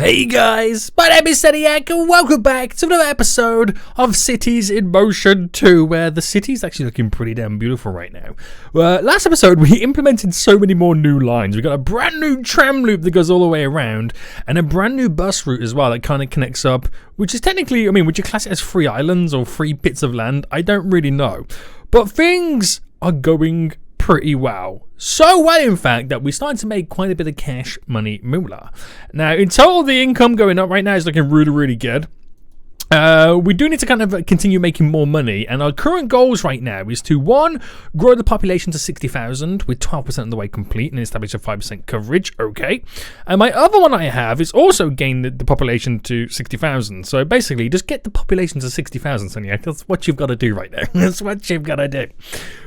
Hey guys, my name is Seniac and welcome back to another episode of Cities in Motion 2, where the city's actually looking pretty damn beautiful right now. Last episode we implemented so many more new lines. We got a brand new tram loop that goes all the way around and a brand new bus route as well that kind of connects up, which is technically, would you class it as free islands or free bits of land? I don't really know. But things are going pretty well. So well, in fact, that we started to make quite a bit of cash money moolah. Now, in total, the income going up right now is looking really, really good. We do need to kind of continue making more money, and our current goals right now is to, one, grow the population to 60,000 with 12% of the way complete and establish a 5% coverage, okay. And my other one I have is also gain the population to 60,000. So basically, just get the population to 60,000, Sonia. That's what you've got to do right now. That's what you've got to do.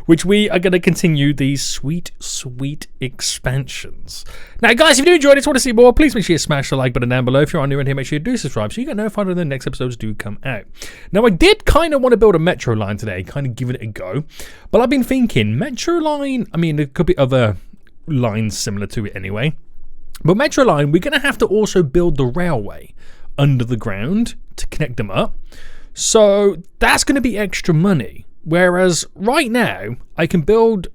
Which we are going to continue these sweet, sweet expansions. Now, guys, if you do enjoy this, want to see more, please make sure you smash the like button down below. If you're new in here, make sure you do subscribe so you get notified when the next episodes do come out. Now, I did kind of want to build a metro line today, kind of giving it a go. But I've been thinking, metro line, there could be other lines similar to it anyway. But metro line, we're going to have to also build the railway under the ground to connect them up. So that's going to be extra money. Whereas right now, I can build,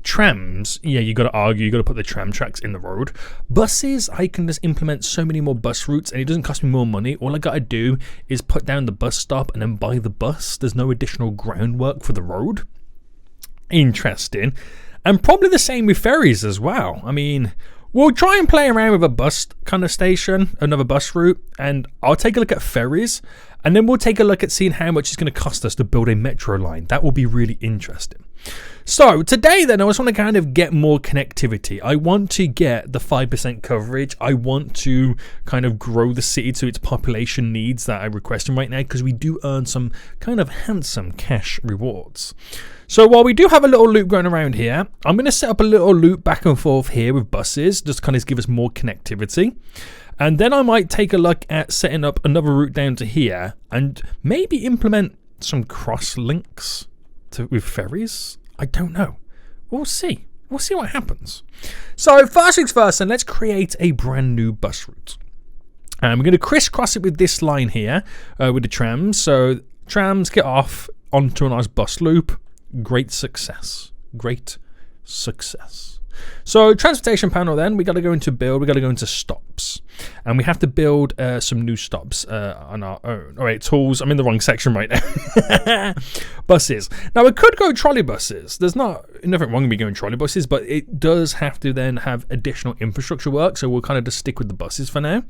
trams. Yeah, you got to argue, you got to put the tram tracks in the road. Buses, I can just implement so many more bus routes and it doesn't cost me more money. All I got to do is put down the bus stop and then buy the bus. There's no additional groundwork for the road. Interesting. And probably the same with ferries as well. We'll try and play around with a bus kind of station, another bus route, and I'll take a look at ferries, and then we'll take a look at seeing how much it's going to cost us to build a metro line. That will be really interesting. So today then, I just want to kind of get more connectivity. I want to get the 5% coverage. I want to kind of grow the city to its population needs that I'm requesting right now, because we do earn some kind of handsome cash rewards. So while we do have a little loop going around here, I'm going to set up a little loop back and forth here with buses, just kind of give us more connectivity. And then I might take a look at setting up another route down to here and maybe implement some cross links with ferries. I don't know. We'll see. We'll see what happens. So first things first, then let's create a brand new bus route. And we're going to crisscross it with this line here with the trams. So trams get off onto a nice bus loop. Great success. Great success. So transportation panel then, we got to go into build, we got to go into stops. And we have to build some new stops on our own. All right, tools, I'm in the wrong section right now. Buses. Now we could go trolley buses. There's nothing wrong with me going trolley buses, but it does have to then have additional infrastructure work. So we'll kind of just stick with the buses for now.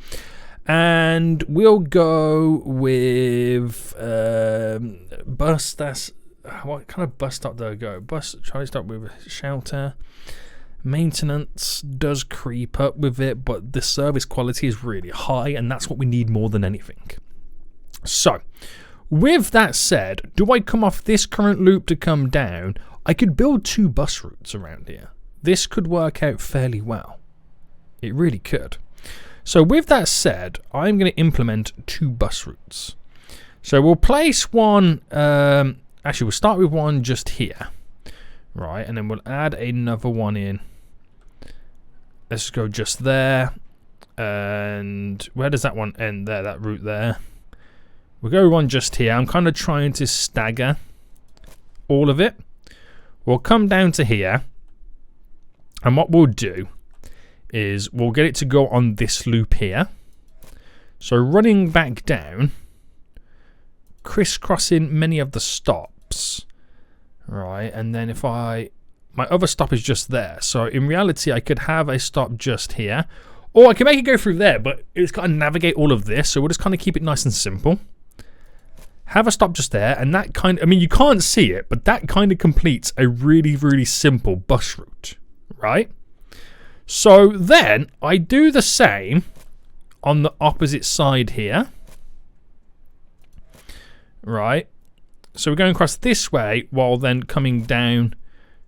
And we'll go with bus, that's... What kind of bus stop do I go? Try to stop with shelter. Maintenance does creep up with it, but the service quality is really high, and that's what we need more than anything. So, with that said, do I come off this current loop to come down? I could build 2 bus routes around here. This could work out fairly well. It really could. So, with that said, I'm going to implement 2 bus routes. So, we'll place one... Actually, we'll start with one just here, right? And then we'll add another one in. Let's go just there. And where does that one end there, that route there? We'll go one just here. I'm kind of trying to stagger all of it. We'll come down to here. And what we'll do is we'll get it to go on this loop here. So running back down, crisscrossing many of the stops, right? And then if my other stop is just there, so in reality I could have a stop just here, or I can make it go through there, but it's got to navigate all of this, so we'll just kind of keep it nice and simple. Have a stop just there, and that kind of, you can't see it, but that kind of completes a really, really simple bus route, right? So then I do the same on the opposite side here. Right, so we're going across this way while then coming down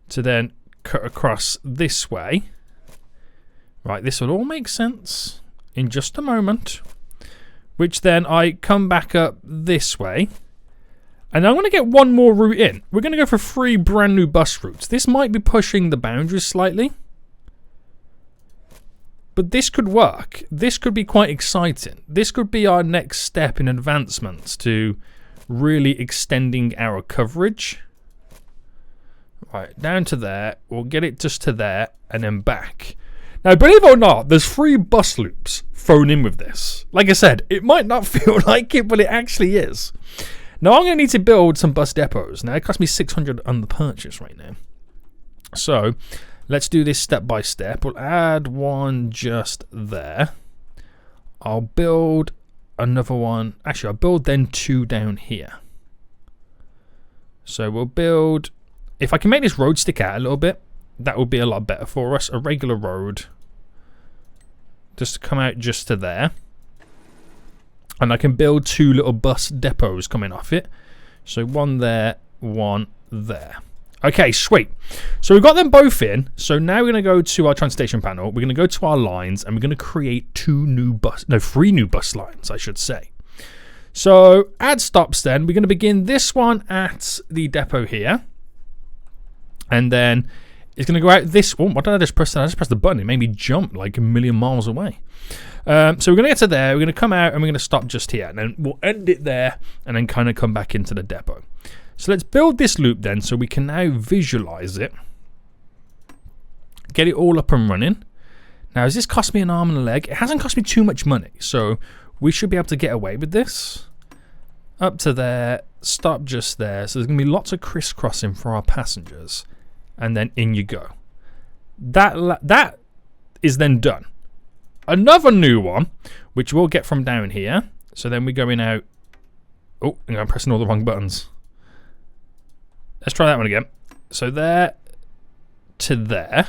to then cut across this way. Right, this will all make sense in just a moment. Which then I come back up this way. And I'm going to get one more route in. We're going to go for 3 brand new bus routes. This might be pushing the boundaries slightly. But this could work. This could be quite exciting. This could be our next step in advancements to really extending our coverage. Right, down to there. We'll get it just to there and then back. Now, believe it or not, there's 3 bus loops thrown in with this. Like I said, it might not feel like it, but it actually is. Now, I'm going to need to build some bus depots. Now, it cost me 600 on the purchase right now. So, let's do this step by step. We'll add one just there. I'll build another one. Actually, I'll build then 2 down here. So, we'll build... If I can make this road stick out a little bit, that would be a lot better for us. A regular road. Just to come out just to there. And I can build 2 little bus depots coming off it. So one there, one there. Okay, sweet. So we've got them both in. So now we're going to go to our transportation panel. We're going to go to our lines and we're going to create 3 new bus lines, I should say. So add stops then. We're going to begin this one at the depot here. And then it's going to go out this... Oh, what did I just press? I just pressed the button. It made me jump like a million miles away. So we're going to get to there. We're going to come out and we're going to stop just here. And then we'll end it there and then kind of come back into the depot. So let's build this loop then so we can now visualize it. Get it all up and running. Now, has this cost me an arm and a leg? It hasn't cost me too much money. So we should be able to get away with this. Up to there. Stop just there. So there's going to be lots of crisscrossing for our passengers. And then in you go. That is then done. Another new one, which we'll get from down here. So then we're going out. Oh, I'm pressing all the wrong buttons. Let's try that one again. So there to there.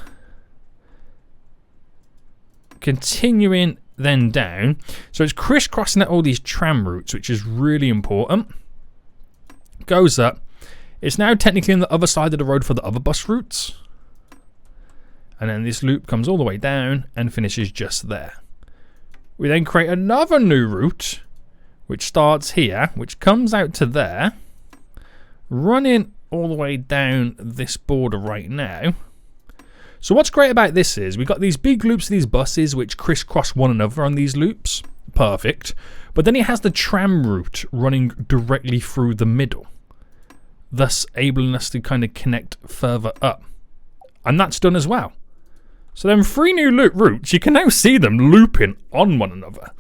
Continuing then down. So it's crisscrossing at all these tram routes, which is really important. Goes up. It's now technically on the other side of the road for the other bus routes. And then this loop comes all the way down and finishes just there. We then create another new route, which starts here, which comes out to there, running all the way down this border right now. So what's great about this is we've got these big loops of these buses which crisscross one another on these loops. Perfect. But then it has the tram route running directly through the middle, thus enabling us to kind of connect further up. And that's done as well. So then 3 new loop routes, you can now see them looping on one another.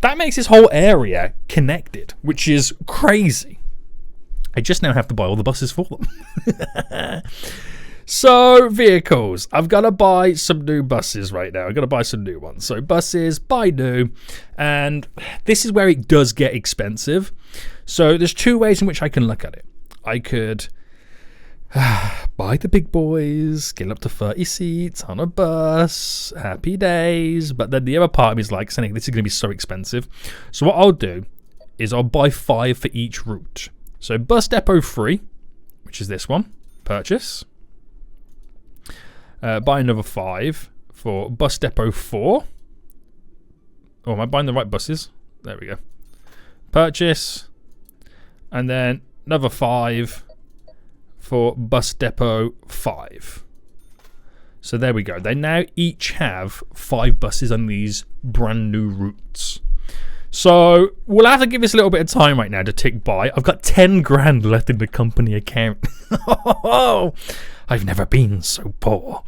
That makes this whole area connected, which is crazy. I just now have to buy all the buses for them. So, vehicles. I've got to buy some new buses right now. I've got to buy some new ones. So, buses, buy new. And this is where it does get expensive. So, there's 2 ways in which I can look at it. I could buy the big boys, get up to 30 seats on a bus, happy days. But then the other part of me is like, saying this is going to be so expensive. So what I'll do is I'll buy 5 for each route. So bus depot 3, which is this one, purchase. Buy another 5 for bus depot 4. Oh, am I buying the right buses? There we go. Purchase. And then another 5 for bus depot 5. So there we go. They now each have 5 buses on these brand new routes. So we'll have to give this a little bit of time right now to tick by. I've got 10 grand left in the company account. I've never been so poor.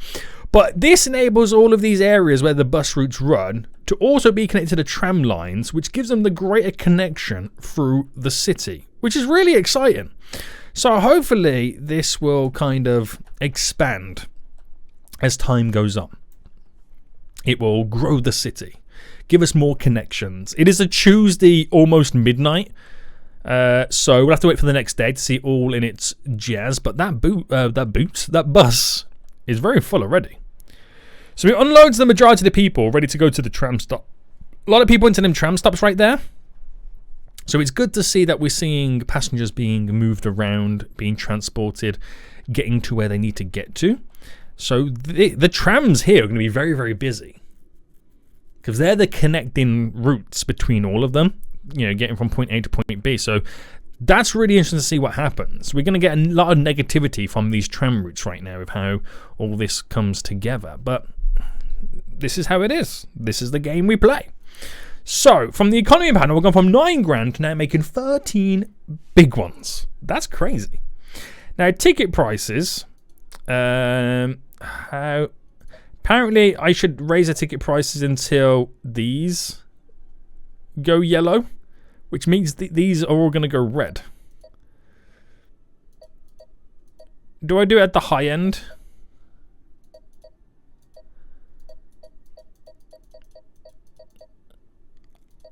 But this enables all of these areas where the bus routes run to also be connected to the tram lines, which gives them the greater connection through the city, which is really exciting. So hopefully this will kind of expand as time goes on. It will grow the city, give us more connections. It is a Tuesday, almost midnight, so we'll have to wait for the next day to see all in its jazz. But that bus is very full already. So it unloads the majority of the people ready to go to the tram stop. A lot of people into them tram stops right there. So it's good to see that we're seeing passengers being moved around, being transported, getting to where they need to get to. So the trams here are going to be very, very busy, because they're the connecting routes between all of them, you know, getting from point A to point B. So that's really interesting to see what happens. We're going to get a lot of negativity from these tram routes right now with how all this comes together. But this is how it is. This is the game we play. So, from the economy panel, we're going from 9 grand to now making 13 big ones. That's crazy. Now, ticket prices. Apparently, I should raise the ticket prices until these go yellow, which means these are all going to go red. Do I do it at the high end?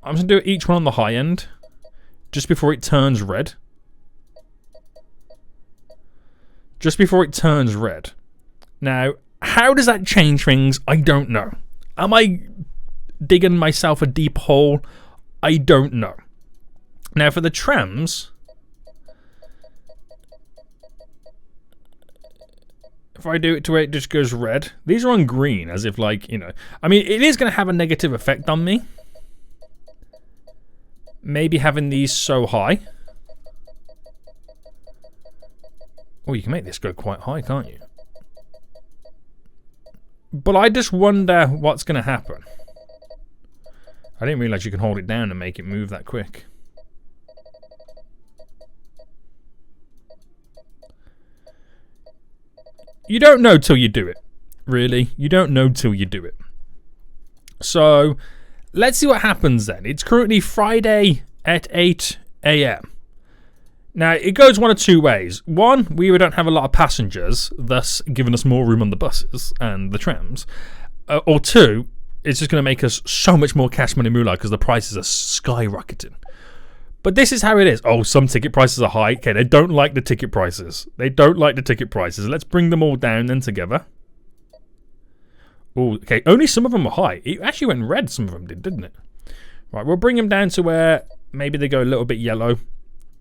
I'm going to do each one on the high end, just before it turns red. Just before it turns red. Now, how does that change things? I don't know. Am I digging myself a deep hole? I don't know. Now, for the trams, if I do it to where it just goes red, these are on green, as if like, you know, I mean, it is going to have a negative effect on me. Maybe having these so high. Oh, you can make this go quite high, can't you? But I just wonder what's going to happen. I didn't realize you can hold it down and make it move that quick. You don't know till you do it. Really. You don't know till you do it. So, let's see what happens then. It's currently Friday at 8 a.m. Now, it goes one of two ways. One, we don't have a lot of passengers, thus giving us more room on the buses and the trams. Or two, it's just going to make us so much more cash money moolah because the prices are skyrocketing. But this is how it is. Oh, some ticket prices are high. Okay, they don't like the ticket prices. They don't like the ticket prices. Let's bring them all down then together. Oh, okay, only some of them are high. It actually went red, some of them did, didn't it? Right, we'll bring them down to where maybe they go a little bit yellow.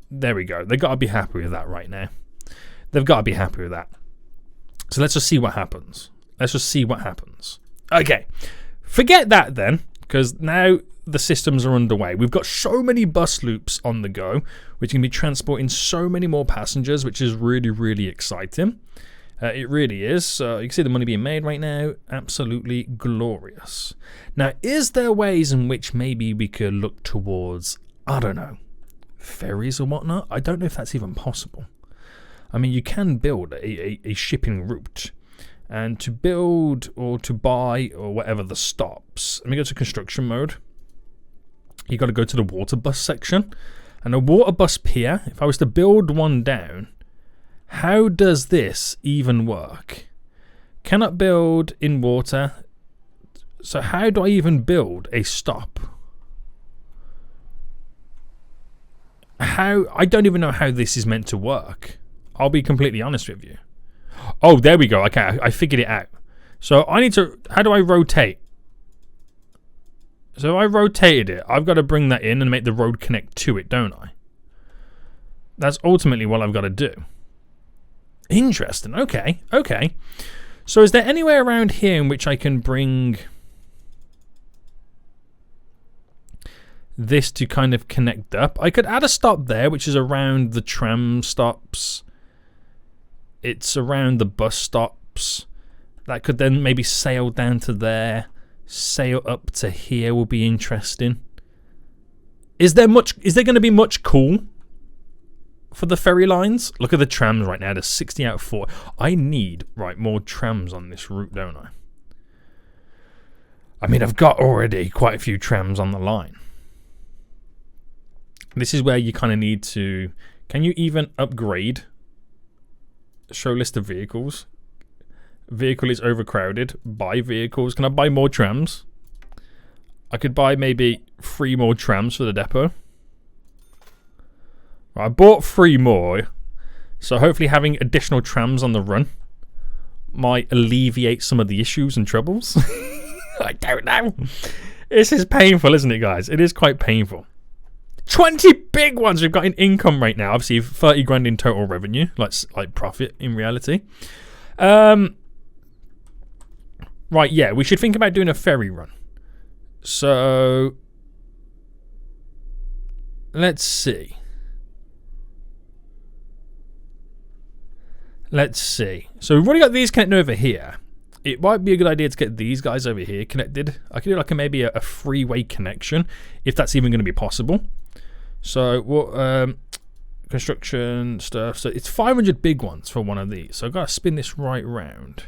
There we go. They've got to be happy with that right now. They've got to be happy with that. So let's just see what happens. Let's just see what happens. Okay, forget that then, because now the systems are underway. We've got so many bus loops on the go, which can be transporting so many more passengers, which is really, really exciting. It really is. You can see the money being made right now. Absolutely glorious. Now, is there ways in which maybe we could look towards, I don't know, ferries or whatnot? I don't know if that's even possible. I mean, you can build a shipping route. And to build or to buy or whatever the stops, let me go to construction mode. You got to go to the water bus section. And a water bus pier, if I was to build one down, how does this even work? Cannot build in water. So how do I even build a stop? I don't even know how this is meant to work. I'll be completely honest with you. Oh, there we go. Okay, I figured it out. So I need to... How do I rotate? So if I rotated it, I've got to bring that in and make the road connect to it, don't I? That's ultimately what I've got to do. Interesting. Okay, okay. So is there anywhere around here in which I can bring this to kind of connect up? I could add a stop there, which is around the tram stops. It's around the bus stops. That could then maybe sail down to there. Sail up to here will be interesting. Is there going to be much cool for the ferry lines? Look at the trams right now. There's 60 out of 4. I need, more trams on this route, don't I? I mean, I've got already quite a few trams on the line. This is where you kind of need to... Can you even upgrade? Show list of vehicles. Vehicle is overcrowded. Buy vehicles. Can I buy more trams? I could buy maybe 3 more trams for the depot. I bought 3 more. So hopefully having additional trams on the run might alleviate some of the issues and troubles. I don't know. This is painful, isn't it, guys? It is quite painful. 20 big ones we've got in income right now. Obviously, 30 grand in total revenue, like profit in reality. Right, yeah, we should think about doing a ferry run. So, let's see. Let's see. So we've already got these connecting over here. it might be a good idea to get these guys over here connected. I could do like maybe a freeway connection, if that's even going to be possible. So what construction stuff. So it's 500 big ones for one of these. So I've got to spin this right round.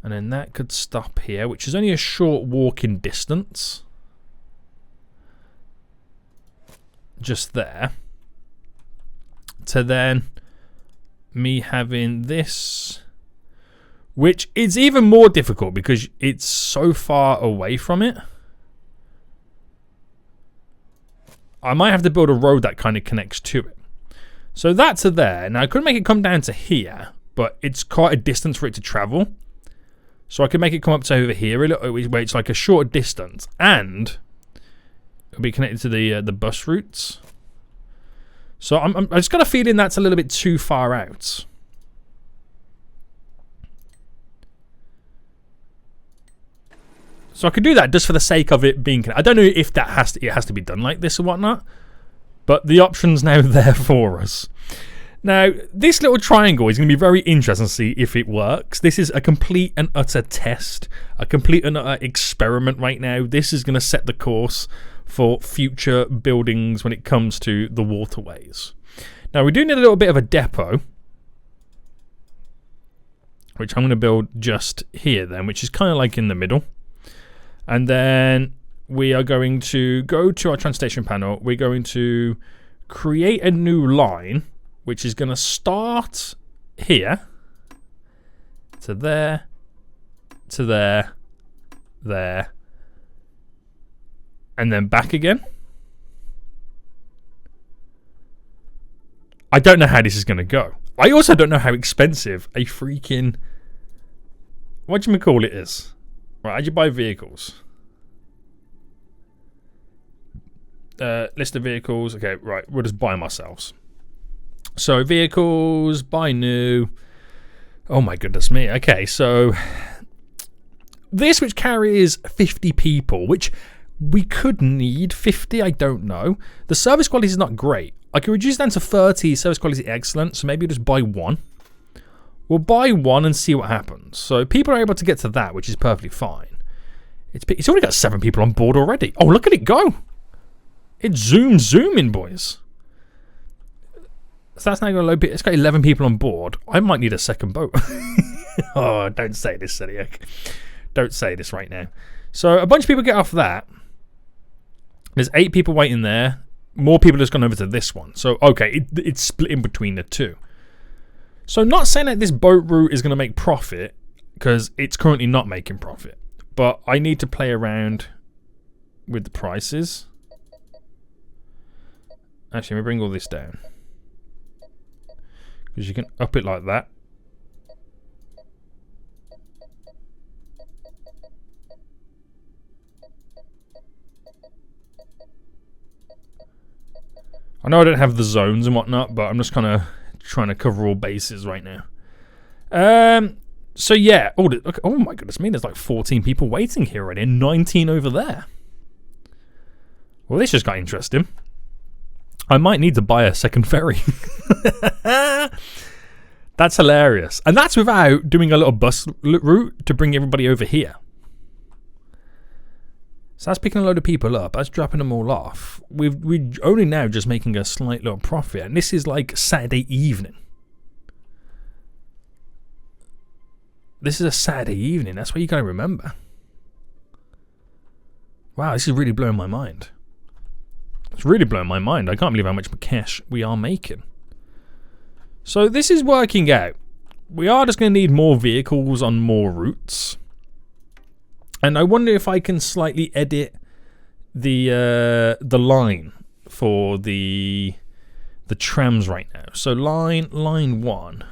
And then that could stop here, which is only a short walking distance. Just there. To then me having this, which is even more difficult because it's so far away from it. I might have to build a road that kind of connects to it. So that to there. Now I could make it come down to here, but it's quite a distance for it to travel. So I could make it come up to over here, where it's like a short distance, and it'll be connected to the bus routes. So I just got a feeling that's a little bit too far out. So I could do that just for the sake of it being. I don't know if that has to be done like this or whatnot, but the option's now there for us. Now, this little triangle is going to be very interesting to see if it works. This is a complete and utter test, a complete and utter experiment right now. This is going to set the course for future buildings when it comes to the waterways. Now, we do need a little bit of a depot, which I'm going to build just here then, which is kind of like in the middle. And then we are going to go to our transportation panel. We're going to create a new line, which is going to start here to there, to there, there, and then back again. I don't know how this is going to go. I also don't know how expensive a freaking, what do you call it is. Right, how'd you buy vehicles? List of vehicles. Okay, right, we'll just buy them ourselves. So vehicles, buy new. Oh my goodness me. Okay, so this, which carries 50 people, which we could need 50, I don't know. The service quality is not great. I can reduce down to 30, service quality excellent, so maybe just buy one. We'll buy one and see what happens. So people are able to get to that, which is perfectly fine. It's already got 7 people on board already. Oh, look at it go. It's zooming, boys. So that's now going to load. It's got 11 people on board. I might need a second boat. Oh, don't say this, Sediak. Don't say this right now. So a bunch of people get off that. There's 8 people waiting there. More people have gone over to this one. So, okay, it's split in between the two. So not saying that this boat route is going to make profit, because it's currently not making profit. But I need to play around with the prices. Actually, let me bring all this down. Because you can up it like that. I know I don't have the zones and whatnot, but I'm just kind of trying to cover all bases right now. So yeah. Oh my goodness me, there's like 14 people waiting here already and 19 over there. Well, this just got interesting. I might need to buy a second ferry. That's hilarious. And that's without doing a little bus route to bring everybody over here. So that's picking a load of people up. That's dropping them all off. We're only now just making a slight little profit. And this is like Saturday evening. This is a Saturday evening. That's what you got to remember. Wow, this is really blowing my mind. It's really blowing my mind. I can't believe how much cash we are making. So this is working out. We are just going to need more vehicles on more routes. And I wonder if I can slightly edit the line for the trams right now. So line 1.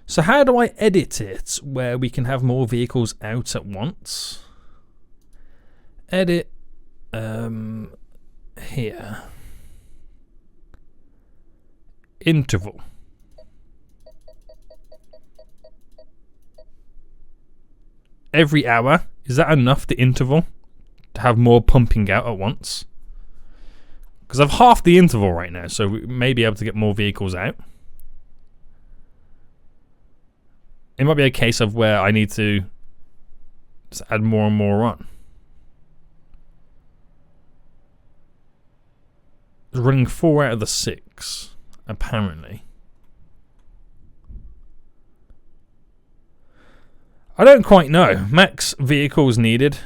So how do I edit it where we can have more vehicles out at once? Edit here. Interval. Every hour. Is that enough, the interval, to have more pumping out at once? Because I've half the interval right now, so we may be able to get more vehicles out. It might be a case of where I need to Let's add more and more on. It's running 4 out of the 6, apparently. I don't quite know. Max vehicles needed.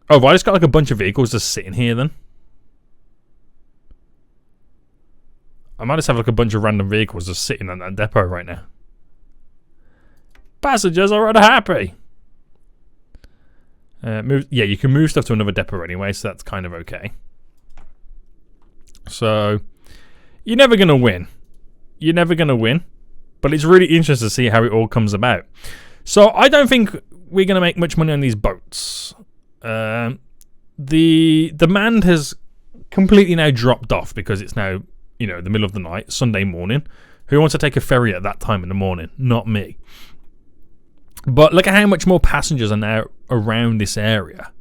Oh, have I just got like a bunch of vehicles just sitting here then? I might just have like a bunch of random vehicles just sitting at that depot right now. Passengers are unhappy. Yeah, you can move stuff to another depot anyway, so that's kind of okay. So, you're never going to win. You're never going to win. But it's really interesting to see how it all comes about. So, I don't think we're going to make much money on these boats. The demand has completely now dropped off because it's now, you know, the middle of the night, Sunday morning. Who wants to take a ferry at that time in the morning? Not me. But look at how much more passengers are now around this area.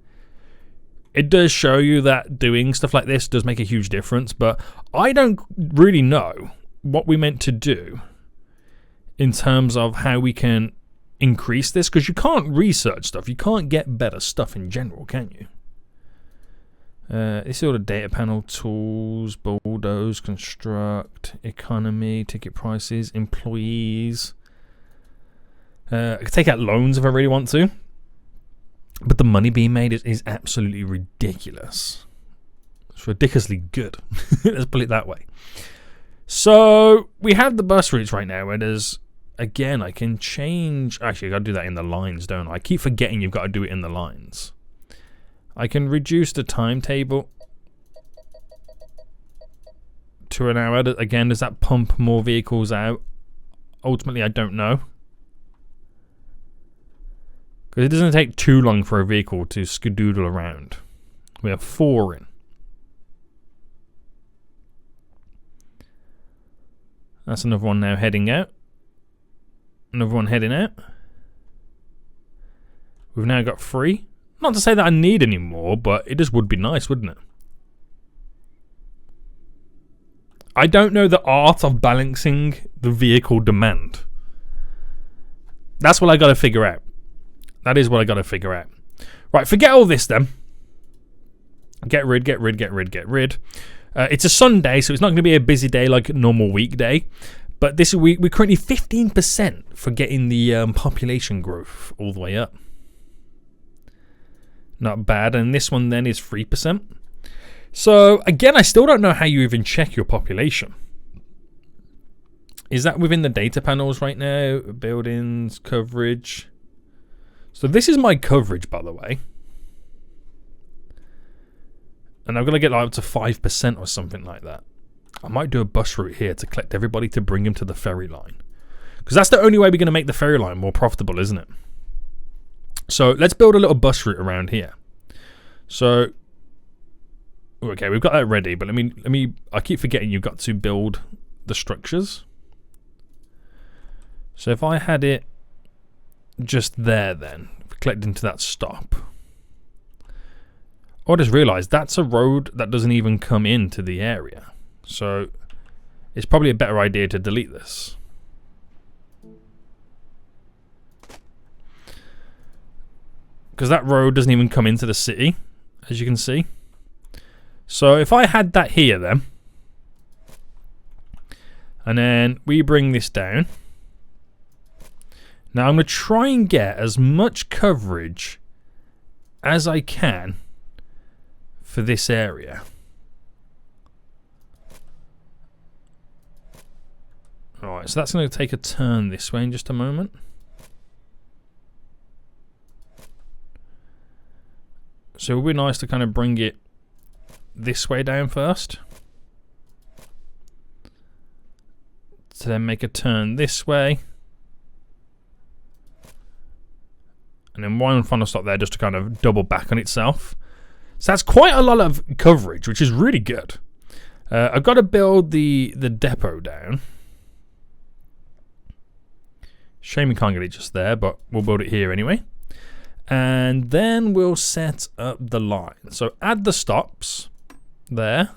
It does show you that doing stuff like this does make a huge difference, but I don't really know what we meant to do in terms of how we can increase this, because you can't research stuff. You can't get better stuff in general, can you? This is all the data panel, tools, bulldoze, construct, economy, ticket prices, employees. I could take out loans if I really want to. But the money being made is absolutely ridiculous. It's ridiculously good. Let's put it that way. So, we have the bus routes right now where there's, again, I can change. Actually, I've got to do that in the lines, don't I? I keep forgetting you've got to do it in the lines. I can reduce the timetable to an hour. Again, does that pump more vehicles out? Ultimately, I don't know. Because it doesn't take too long for a vehicle to skedoodle around. We have 4 in. That's another one now heading out. Another one heading out. We've now got 3. Not to say that I need any more, but it just would be nice, wouldn't it? I don't know the art of balancing the vehicle demand. That's what I got to figure out. That is what I got to figure out. Right, forget all this then. Get rid. It's a Sunday, so it's not going to be a busy day like a normal weekday. But this we're currently 15% for getting the population growth all the way up. Not bad. And this one then is 3%. So, again, I still don't know how you even check your population. Is that within the data panels right now? Buildings, coverage. So this is my coverage, by the way. And I'm going to get up to 5% or something like that. I might do a bus route here to collect everybody to bring them to the ferry line. Because that's the only way we're going to make the ferry line more profitable, isn't it? So let's build a little bus route around here. So, okay, we've got that ready. But let me. I keep forgetting you've got to build the structures. So if I had it just there then, collect into that stop. I just realised that's a road that doesn't even come into the area. So it's probably a better idea to delete this. Because that road doesn't even come into the city, as you can see. So if I had that here then, and then we bring this down. Now I'm going to try and get as much coverage as I can for this area. Alright, so that's going to take a turn this way in just a moment. So it would be nice to kind of bring it this way down first. To then make a turn this way. And then one final stop there just to kind of double back on itself. So that's quite a lot of coverage, which is really good. I've got to build the depot down. Shame we can't get it just there, but we'll build it here anyway. And then we'll set up the line. So add the stops there.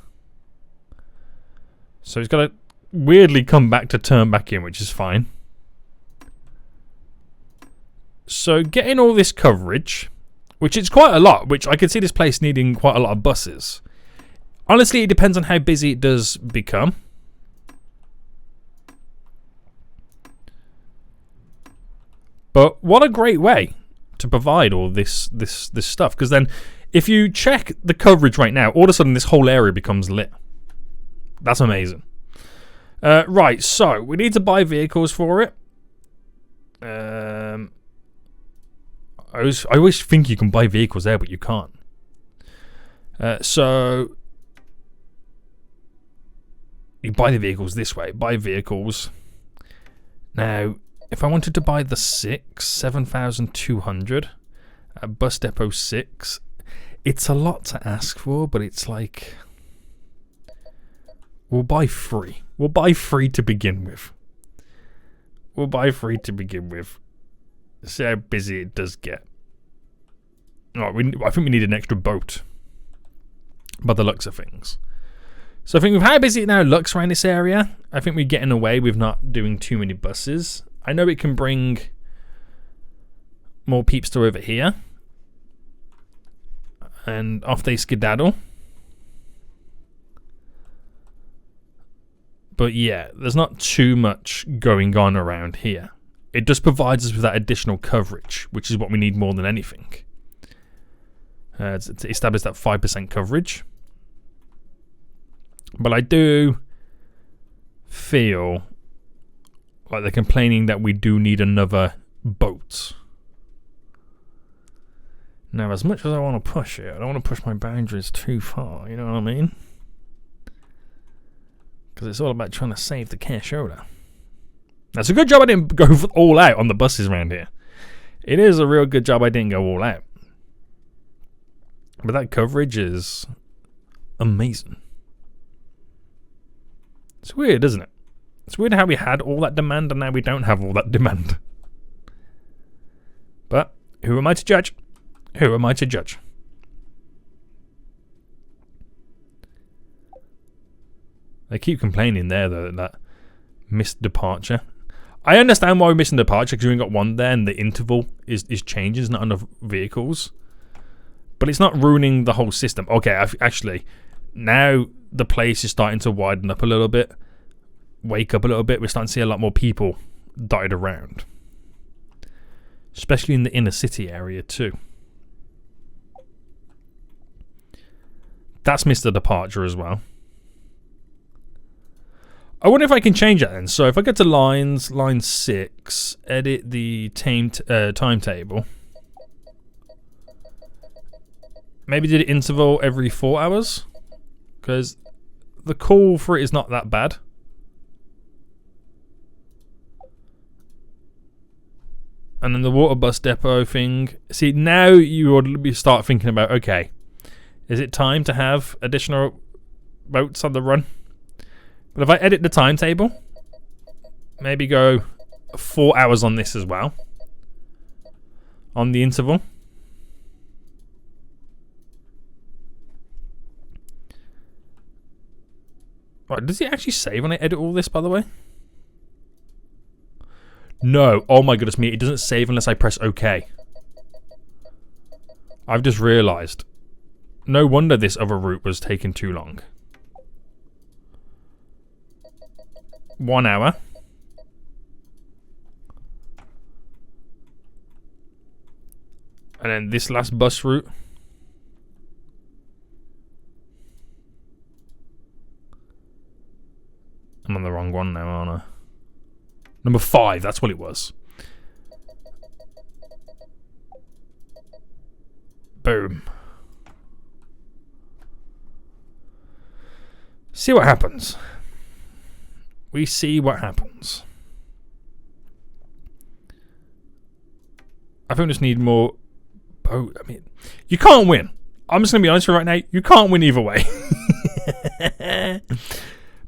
So it's got to weirdly come back to turn back in, which is fine. So getting all this coverage, which is quite a lot, which I can see this place needing quite a lot of buses. Honestly, it depends on how busy it does become. But what a great way to provide all this stuff. Because then, if you check the coverage right now, all of a sudden this whole area becomes lit. That's amazing. Right, so we need to buy vehicles for it. I always think you can buy vehicles there, but you can't. So you buy the vehicles this way. Buy vehicles. Now, if I wanted to buy the 7,200 at Bus Depot 6, it's a lot to ask for, but it's like, we'll buy 3. We'll buy 3 to begin with. See how busy it does get. Right, I think we need an extra boat, by the looks of things. So I think with how busy it now looks around this area, I think we're getting away with not doing too many buses. I know it can bring more peeps to over here. And off they skedaddle. But yeah, there's not too much going on around here. It just provides us with that additional coverage, which is what we need more than anything. To establish that 5% coverage. But I do feel like they're complaining that we do need another boat. Now, as much as I want to push it, I don't want to push my boundaries too far, you know what I mean? Because it's all about trying to save the cash order. That's a good job I didn't go all out on the buses around here. It is a real good job I didn't go all out. But that coverage is amazing. It's weird, isn't it? It's weird how we had all that demand and now we don't have all that demand. But who am I to judge? Who am I to judge? They keep complaining there, though, that missed departure. I understand why we're missing departure, because we only got one there and the interval is changing. There's not enough vehicles. But it's not ruining the whole system. Okay, actually, now the place is starting to widen up a little bit. Wake up a little bit. We're starting to see a lot more people dotted around. Especially in the inner city area, too. That's missed the departure as well. I wonder if I can change that then. So if I go to lines, line 6, edit the timetable. Maybe do the interval every 4 hours. Because the call for it is not that bad. And then the water bus depot thing. See, now you would start thinking about, okay, is it time to have additional boats on the run? But if I edit the timetable, maybe go 4 hours on this as well. On the interval. Right, does it actually save when I edit all this, by the way? No. Oh my goodness me, it doesn't save unless I press OK. I've just realised. No wonder this other route was taking too long. 1 hour. And then this last bus route. I'm on the wrong one now, aren't I? Number 5, that's what it was. Boom. See what happens. We see what happens. I think we just need more boat. I mean, you can't win. I'm just going to be honest with you right now. You can't win either way.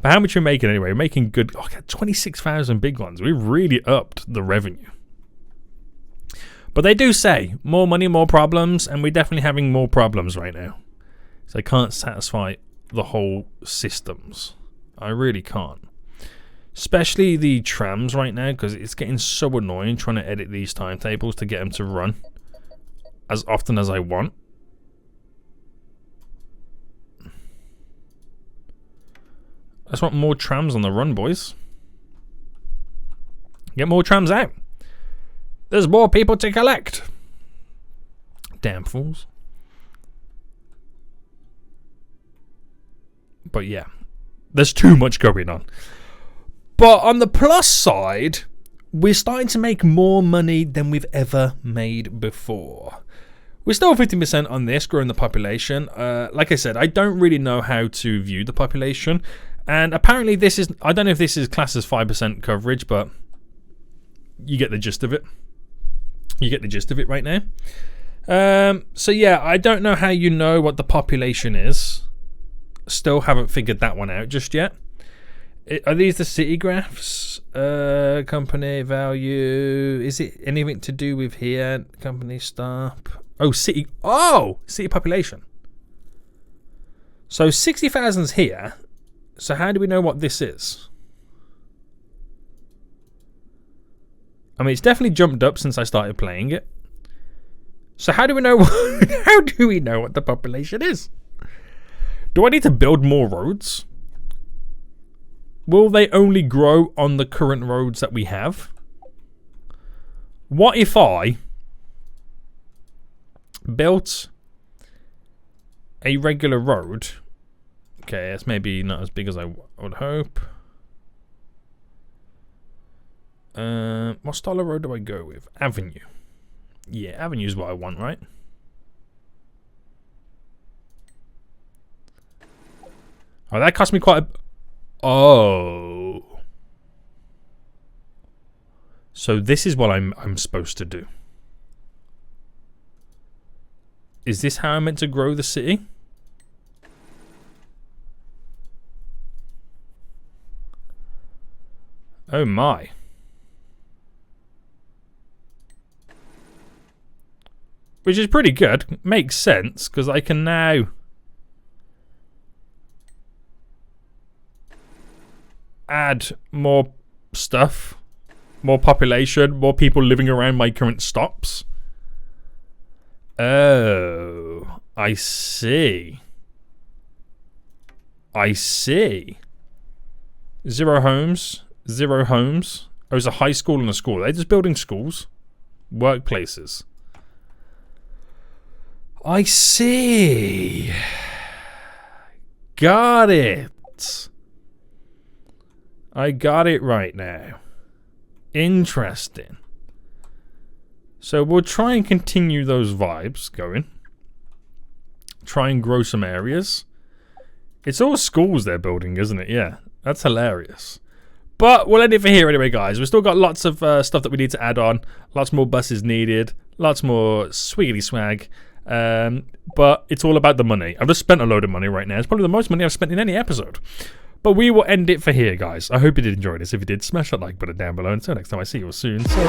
But how much are we making anyway? We're making good. Oh, 26,000 big ones. We really upped the revenue. But they do say more money, more problems. And we're definitely having more problems right now. So I can't satisfy the whole systems. I really can't. Especially the trams right now, because it's getting so annoying trying to edit these timetables to get them to run as often as I want. I just want more trams on the run, boys. Get more trams out. There's more people to collect. Damn fools. But yeah, there's too much going on. But on the plus side, we're starting to make more money than we've ever made before. We're still 50% on this, growing the population. Like I said, I don't really know how to view the population. And apparently this is, I don't know if this is classed as 5% coverage, but you get the gist of it. You get the gist of it right now. So yeah, I don't know how you know what the population is. Still haven't figured that one out just yet. Are these the city graphs? Company value. Is it anything to do with here? Company stop. Oh, city. Oh, city population. So 60,000's here. So how do we know what this is? I mean, it's definitely jumped up since I started playing it. So how do we know? How do we know what the population is? Do I need to build more roads? Will they only grow on the current roads that we have? What if I built a regular road? Okay, that's maybe not as big as I would hope. What style of road do I go with? Avenue. Yeah, avenue is what I want, right? Oh, that cost me quite a... Oh. So this is what I'm supposed to do. Is this how I'm meant to grow the city? Oh my. Which is pretty good. Makes sense, because I can now add more stuff, more population, more people living around my current stops. Oh, I see. I see. 0 homes, 0 homes. Oh, there's a high school and a school. They're just building schools, workplaces. I see. Got it. I got it right now. Interesting. So we'll try and continue those vibes going. Try and grow some areas. It's all schools they're building, isn't it? Yeah, that's hilarious. But we'll end it for here anyway, guys. We've still got lots of stuff that we need to add on. Lots more buses needed. Lots more swiggity swag. But it's all about the money. I've just spent a load of money right now. It's probably the most money I've spent in any episode. But we will end it for here, guys. I hope you did enjoy this. If you did, smash that like button down below. Until next time, I see you all soon. So